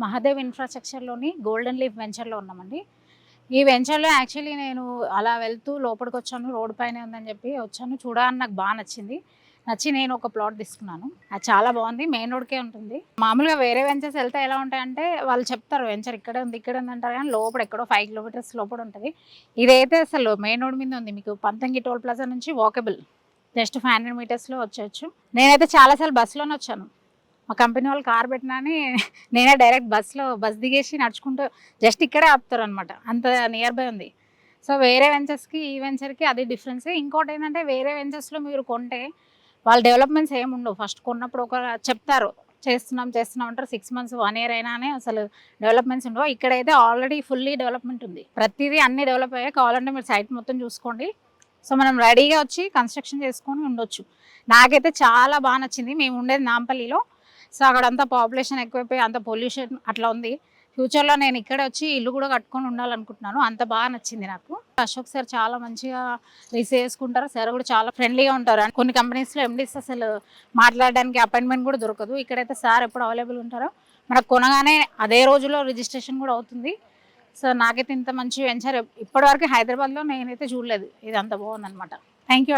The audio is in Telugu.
మహాదేవ్ ఇన్ఫ్రాస్ట్రక్చర్లోని గోల్డెన్ లీఫ్ వెంచర్లో ఉన్నామండి. ఈ వెంచర్లో యాక్చువల్లీ నేను అలా వెళ్తూ లోపలికి వచ్చాను, రోడ్ పైనే ఉందని చెప్పి వచ్చాను. చూడాలని నాకు బాగా నచ్చి నేను ఒక ప్లాట్ తీసుకున్నాను. అది చాలా బాగుంది, మెయిన్ రోడ్కే ఉంటుంది. మామూలుగా వేరే వెంచర్స్ వెళ్తే ఎలా ఉంటాయంటే వాళ్ళు చెప్తారు వెంచర్ ఇక్కడే ఉంది అంటారు, కానీ లోపల ఎక్కడో 5 కిలోమీటర్స్ లోపల ఉంటుంది. ఇదైతే అసలు మెయిన్ రోడ్ మీద ఉంది, మీకు పంతంగి టోల్ ప్లాజా నుంచి వాకబుల్ జస్ట్ 500 మీటర్స్లో వచ్చేయచ్చు. నేనైతే చాలాసార్లు బస్సులోనే వచ్చాను. మా కంపెనీ వాళ్ళు కార్ పెట్టినని నేనే డైరెక్ట్ బస్ దిగేసి నడుచుకుంటూ జస్ట్ ఇక్కడే ఆపుతారు అనమాట, అంత నియర్ బై ఉంది. సో వేరే వెంచర్స్కి ఈ వెంచర్కి అది డిఫరెన్స్. ఇంకోటి ఏంటంటే వేరే వెంచర్స్లో మీరు కొంటే వాళ్ళ డెవలప్మెంట్స్ ఏమి ఉండవు. ఫస్ట్ కొన్నప్పుడు ఒక చెప్తారు చేస్తున్నాం అంటారు, 6 మంత్స్ 1 ఇయర్ అయినానే అసలు డెవలప్మెంట్స్ ఉండవు. ఇక్కడైతే ఆల్రెడీ ఫుల్లీ డెవలప్మెంట్ ఉంది, ప్రతిదీ అన్ని డెవలప్ అయ్యాయి. కావాలంటే మీరు సైట్ మొత్తం చూసుకోండి. సో మనం రెడీగా వచ్చి కన్స్ట్రక్షన్ చేసుకొని ఉండొచ్చు. నాకైతే చాలా బాగా నచ్చింది. మేము ఉండేది నాంపల్లిలో, సో అక్కడంతా పాపులేషన్ ఎక్కువైపోయి అంత పొల్యూషన్ అట్లా ఉంది. ఫ్యూచర్లో నేను ఇక్కడే వచ్చి ఇల్లు కూడా కట్టుకొని ఉండాలనుకుంటున్నాను, అంత బాగా నచ్చింది నాకు. అశోక్ సార్ చాలా మంచిగా రిసీవ్ చేసుకుంటారు, సార్ కూడా చాలా ఫ్రెండ్లీగా ఉంటారు. కొన్ని కంపెనీస్లో ఎండీస్ అసలు మాట్లాడడానికి అపాయింట్మెంట్ కూడా దొరకదు, ఇక్కడైతే సార్ ఎప్పుడు అవైలబుల్ ఉంటారో. మనకు కొనగానే అదే రోజులో రిజిస్ట్రేషన్ కూడా అవుతుంది. సో నాకైతే ఇంత మంచి వెంచర్ ఇప్పటివరకు హైదరాబాద్లో నేనైతే చూడలేదు, ఇది అంత బాగుందనమాట. Thank you.